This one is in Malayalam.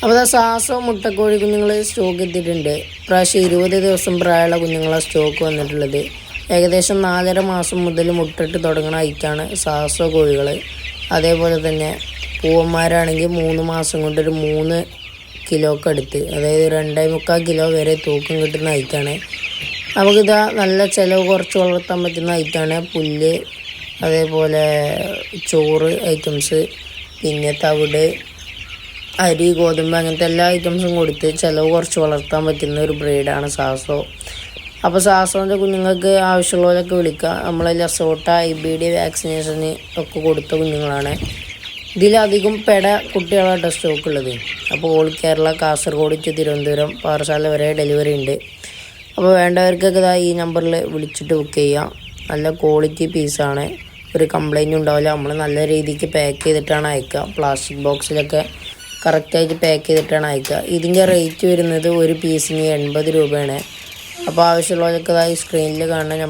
അപ്പോൾ സാസോ മുട്ടക്കോഴി കുഞ്ഞുങ്ങൾ സ്റ്റോക്ക് എത്തിയിട്ടുണ്ട്. പ്രാവശ്യം 20 ദിവസം പ്രായമുള്ള കുഞ്ഞുങ്ങളെ സ്റ്റോക്ക് വന്നിട്ടുള്ളത്. ഏകദേശം 4.5 മാസം മുതൽ മുട്ടിട്ട് തുടങ്ങുന്ന ഐറ്റാണ് സാസോ കോഴികൾ. അതേപോലെ തന്നെ പൂവന്മാരാണെങ്കിൽ 3 മാസം കൊണ്ട് ഒരു 3 കിലോക്ക് അടുത്ത്, അതായത് 2.25 കിലോ വരെ തൂക്കം കിട്ടുന്ന ഐറ്റാണ്. നമുക്കിതാ നല്ല ചിലവ് കുറച്ച് വളർത്താൻ പറ്റുന്ന ഐറ്റാണ്. പുല്ല്, അതേപോലെ ചോറ് ഐറ്റംസ്, പിന്നെ തവിട്, അരി, ഗോതമ്പ്, അങ്ങനത്തെ എല്ലാ ഐറ്റംസും കൊടുത്ത് ചിലവ് കുറച്ച് വളർത്താൻ പറ്റുന്ന ഒരു ബ്രീഡാണ് സാസോ. അപ്പോൾ സാസോൻ്റെ കുഞ്ഞുങ്ങൾക്ക് ആവശ്യമുള്ളവരൊക്കെ വിളിക്കുക. നമ്മൾ ലസോട്ട, IBD വാക്സിനേഷന് ഒക്കെ കൊടുത്ത കുഞ്ഞുങ്ങളാണ്. ഇതിലധികം കുട്ടികളായിട്ട് സ്റ്റോക്ക് ഉള്ളത്. അപ്പോൾ ഓൾ കേരള, കാസർഗോഡ് ടു തിരുവനന്തപുരം, പാറശാല വരെ ഡെലിവറി ഉണ്ട്. അപ്പോൾ വേണ്ടവർക്കൊക്കെ ഈ നമ്പറിൽ വിളിച്ചിട്ട് ബുക്ക് ചെയ്യാം. നല്ല ക്വാളിറ്റി പീസാണ്, ഒരു കംപ്ലൈൻറ്റും ഉണ്ടാവില്ല. നമ്മൾ നല്ല രീതിക്ക് പാക്ക് ചെയ്തിട്ടാണ് അയക്കുക. പ്ലാസ്റ്റിക് ബോക്സിലൊക്കെ കറക്റ്റായിട്ട് പാക്ക് ചെയ്തിട്ടാണ് അയക്കുക. ഇതിൻ്റെ റേറ്റ് വരുന്നത് ഒരു പീസിന് 80 രൂപയാണ്. അപ്പോൾ ആവശ്യമുള്ളവരൊക്കെ ഈ സ്ക്രീനിൽ കാണുന്ന നമ്പർ